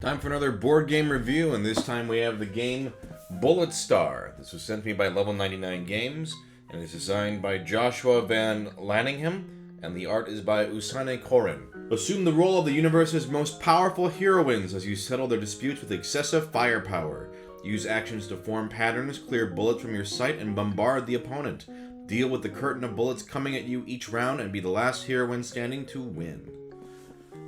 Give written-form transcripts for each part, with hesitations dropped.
Time for another board game review, and this time we have the game Bullet Star. This was sent to me by Level 99 Games, and is designed by Joshua Van Lanningham, and the art is by Usane Koren. Assume the role of the universe's most powerful heroines as you settle their disputes with excessive firepower. Use actions to form patterns, clear bullets from your sight, and bombard the opponent. Deal with the curtain of bullets coming at you each round, and be the last heroine standing to win.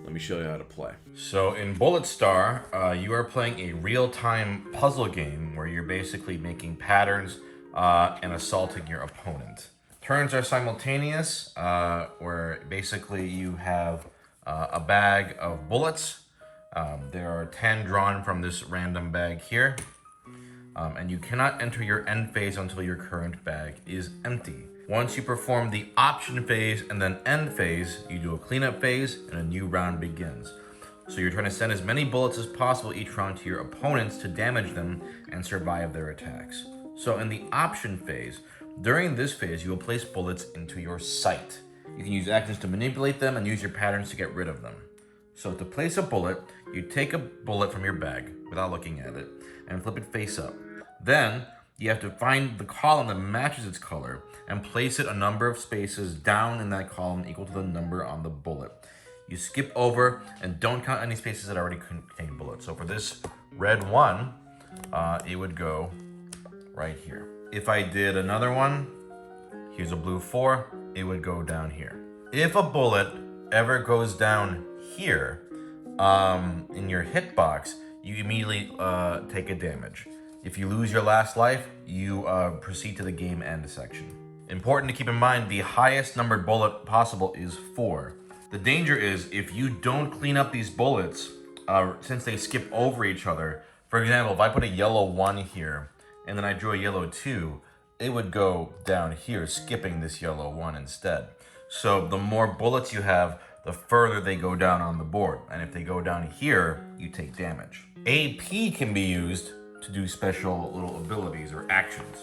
Let me show you how to play. So in Bullet Star, you are playing a real-time puzzle game where you're basically making patterns and assaulting your opponent. Turns are simultaneous, where basically you have a bag of bullets. There are 10 drawn from this random bag here. And you cannot enter your end phase until your current bag is empty. Once you perform the option phase and then end phase, you do a cleanup phase and a new round begins. So you're trying to send as many bullets as possible each round to your opponents to damage them and survive their attacks. So in the option phase, during this phase, you will place bullets into your sight. You can use actions to manipulate them and use your patterns to get rid of them. So to place a bullet, you take a bullet from your bag without looking at it and flip it face up. Then you have to find the column that matches its color and place it a number of spaces down in that column equal to the number on the bullet. You skip over and don't count any spaces that already contain bullets. So for this red one, it would go right here. If I did another one, here's a blue 4, it would go down here. If a bullet ever goes down here in your hitbox, you immediately take a damage. If you lose your last life, you proceed to the game end section. Important to keep in mind, the highest numbered bullet possible is 4. The danger is if you don't clean up these bullets, since they skip over each other. For example, if I put a yellow 1 here, and then I drew a yellow 2, it would go down here, skipping this yellow 1 instead. So the more bullets you have, the further they go down on the board. And if they go down here, you take damage. AP can be used to do special little abilities or actions.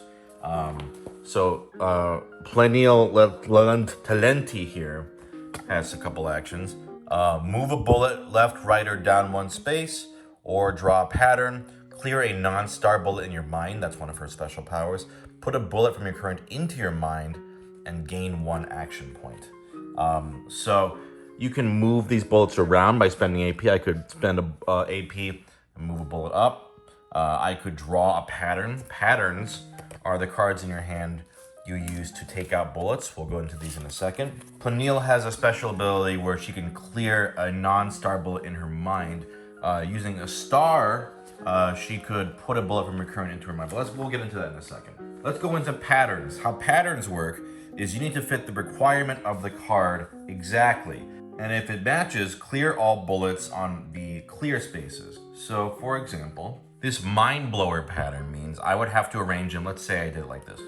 Plenial Talenti here has a couple actions. Move a bullet left, right, or down 1 space, or draw a pattern. Clear a non-star bullet in your mind. That's one of her special powers. Put a bullet from your current into your mind and gain 1 action point. So you can move these bullets around by spending AP. I could spend a AP and move a bullet up. I could draw a pattern. Patterns are the cards in your hand you use to take out bullets. We'll go into these in a second. Peniel has a special ability where she can clear a non-star bullet in her mind. Using a star, she could put a bullet from her current into her mind. But we'll get into that in a second. Let's go into patterns. How patterns work is you need to fit the requirement of the card exactly. And if it matches, clear all bullets on the clear spaces. So for example, this mind blower pattern means I would have to arrange them. Let's say I did it like this,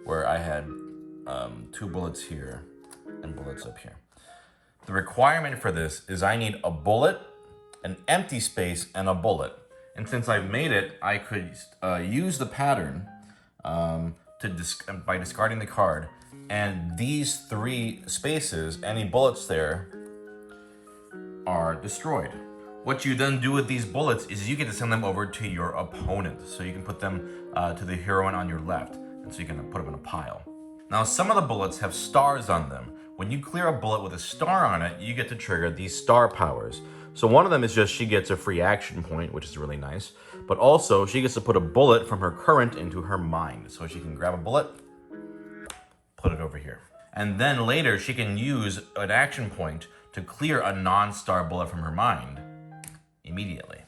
where I had 2 bullets here and bullets up here. The requirement for this is I need a bullet, an empty space, and a bullet. And since I've made it, I could use the pattern by discarding the card. And these 3 spaces, any bullets there, are destroyed. What you then do with these bullets is you get to send them over to your opponent. So you can put them to the heroine on your left. And so you can put them in a pile. Now, some of the bullets have stars on them. When you clear a bullet with a star on it, you get to trigger these star powers. So one of them is just she gets a free action point, which is really nice. But also, she gets to put a bullet from her current into her mind. So she can grab a bullet, put it over here. And then later, she can use an action point to clear a non-star bullet from her mind immediately.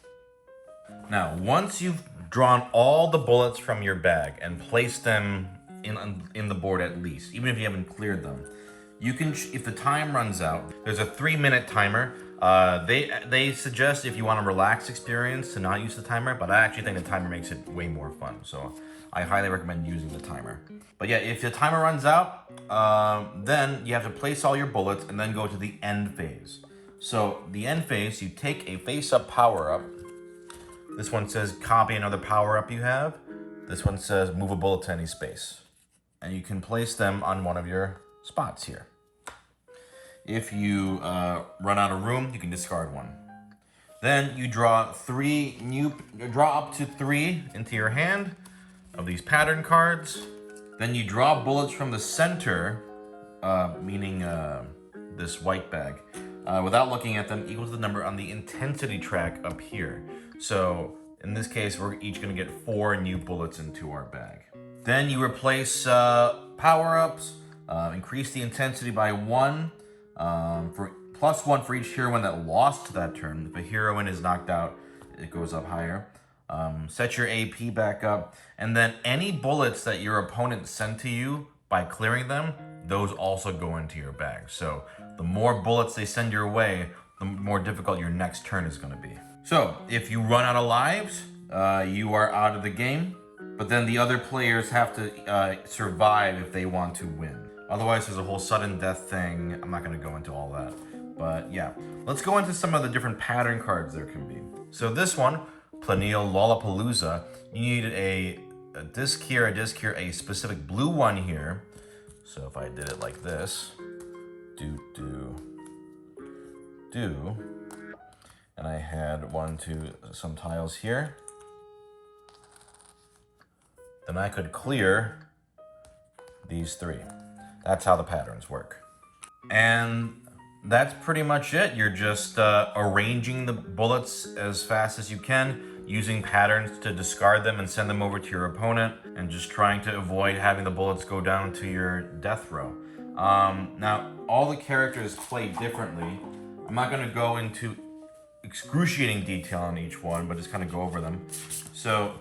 Now, once you've drawn all the bullets from your bag and placed them in the board at least, even if you haven't cleared them, you can, if the time runs out, there's a 3-minute timer. They suggest if you want a relaxed experience to not use the timer, but I actually think the timer makes it way more fun. So I highly recommend using the timer. But yeah, if the timer runs out, then you have to place all your bullets and then go to the end phase. So the end phase, you take a face-up power-up. This one says copy another power-up you have. This one says move a bullet to any space. And you can place them on one of your spots here. If you run out of room, you can discard one. Then you draw up to 3 into your hand of these pattern cards. Then you draw bullets from the center, meaning this white bag, without looking at them, equals the number on the intensity track up here. So in this case, we're each going to get 4 new bullets into our bag. Then you replace power-ups, increase the intensity by 1, for +1 for each heroine that lost that turn. If a heroine is knocked out, it goes up higher. Set your AP back up, and then any bullets that your opponent sent to you by clearing them, those also go into your bag. So the more bullets they send your way, the more difficult your next turn is going to be. So if you run out of lives, you are out of the game, but then the other players have to survive if they want to win. Otherwise, there's a whole sudden death thing. I'm not going to go into all that. But yeah, let's go into some of the different pattern cards there can be. So this one, Plenial Lollapalooza, you need a disc here, a specific blue one here. So if I did it like this, and I had some tiles here, then I could clear these 3. That's how the patterns work. And that's pretty much it. You're just arranging the bullets as fast as you can, using patterns to discard them and send them over to your opponent, and just trying to avoid having the bullets go down to your death row. Now, all the characters play differently. I'm not going to go into excruciating detail on each one, but just kind of go over them. So,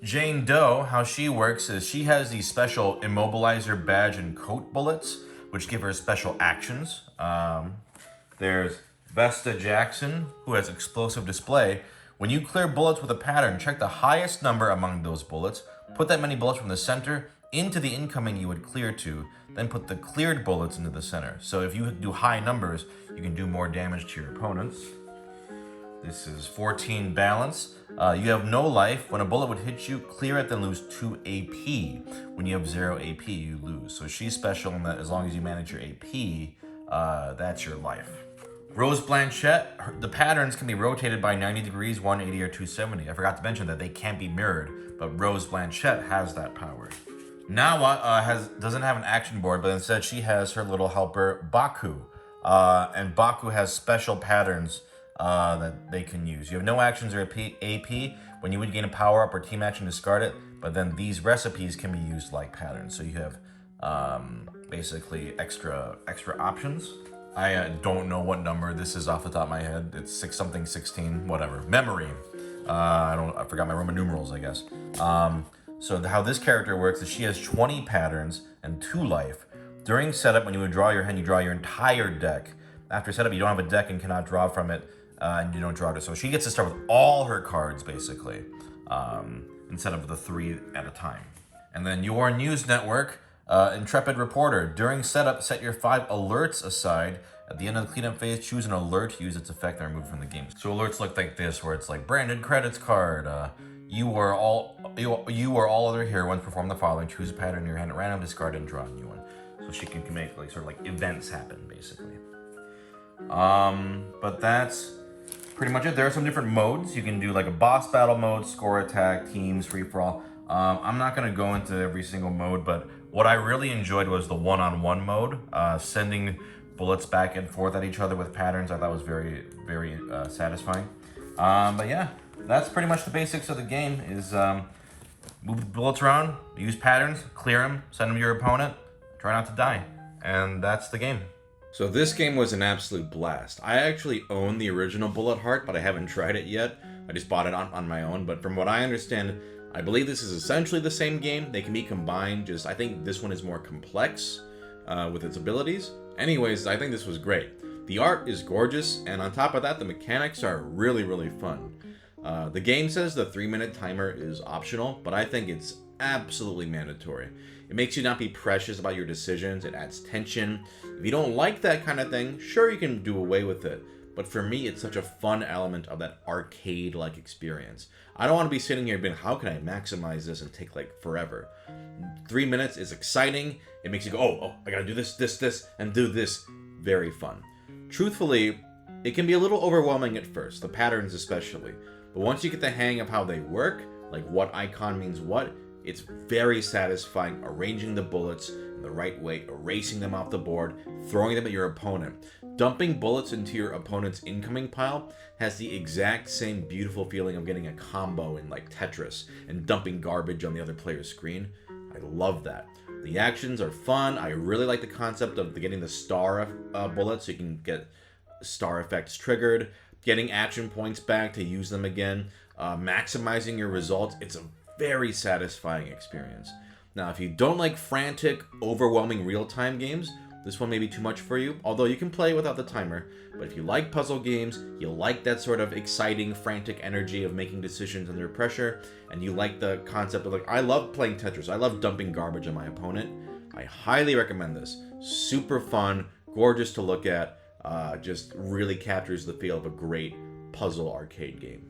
Jane Doe, how she works is she has these special immobilizer badge and coat bullets, which give her special actions. There's Vesta Jackson, who has explosive display. When you clear bullets with a pattern, check the highest number among those bullets, put that many bullets from the center into the incoming you would clear to, then put the cleared bullets into the center. So if you do high numbers, you can do more damage to your opponents. This is 14 balance. You have no life. When a bullet would hit you, clear it, then lose 2 AP. When you have 0 AP, you lose. So she's special in that as long as you manage your AP, that's your life. Rose Blanchett, the patterns can be rotated by 90 degrees, 180, or 270. I forgot to mention that they can't be mirrored, but Rose Blanchett has that power. Nawa doesn't have an action board, but instead she has her little helper, Baku. And Baku has special patterns that they can use. You have no actions or AP. When you would gain a power-up or team action, discard it, but then these recipes can be used like patterns. So you have basically extra options. I don't know what number this is off the top of my head. It's 6-something, 16, whatever. Memory. I forgot my Roman numerals, I guess. So how this character works is she has 20 patterns and 2 life. During setup, when you would draw your hand, you draw your entire deck. After setup, you don't have a deck and cannot draw from it, and you don't draw it. So she gets to start with all her cards, basically, instead of the 3 at a time. And then your news network, Intrepid Reporter. During setup, set your 5 alerts aside. At the end of the cleanup phase, choose an alert to use its effect and remove from the game. So alerts look like this, where it's like branded credits card. You or all other heroines perform the following. Choose a pattern in your hand at random, discard, and draw a new one. So she can make like sort of like events happen, basically. But that's pretty much it. There are some different modes. You can do like a boss battle mode, score attack, teams, free-for-all. I'm not going to go into every single mode, but what I really enjoyed was the one-on-one mode, sending bullets back and forth at each other with patterns. I thought was very, very satisfying. But yeah, that's pretty much the basics of the game, is move the bullets around, use patterns, clear them, send them to your opponent, try not to die. And that's the game. So this game was an absolute blast. I actually own the original Bullet Heart, but I haven't tried it yet. I just bought it on my own, but from what I understand, I believe this is essentially the same game. They can be combined, just I think this one is more complex with its abilities. Anyways, I think this was great. The art is gorgeous, and on top of that, the mechanics are really, really fun. The game says the 3-minute timer is optional, but I think it's absolutely mandatory. It makes you not be precious about your decisions. It adds tension. If you don't like that kind of thing, sure, you can do away with it. But for me, it's such a fun element of that arcade-like experience. I don't want to be sitting here being, how can I maximize this and take like forever? 3 minutes is exciting. It makes you go, oh, I gotta do this, and do this. Very fun. Truthfully, It can be a little overwhelming at first, the patterns especially, but once you get the hang of how they work, like what icon means what, it's very satisfying arranging the bullets in the right way, erasing them off the board, throwing them at your opponent. Dumping bullets into your opponent's incoming pile has the exact same beautiful feeling of getting a combo in like Tetris and dumping garbage on the other player's screen. I love that. The actions are fun. I really like the concept of getting the star bullets so you can get star effects triggered, getting action points back to use them again, maximizing your results. It's a very satisfying experience. Now, if you don't like frantic, overwhelming real-time games, this one may be too much for you, although you can play without the timer. But if you like puzzle games, you like that sort of exciting, frantic energy of making decisions under pressure, and you like the concept of, like, I love playing Tetris, I love dumping garbage on my opponent, I highly recommend this. Super fun, gorgeous to look at, just really captures the feel of a great puzzle arcade game.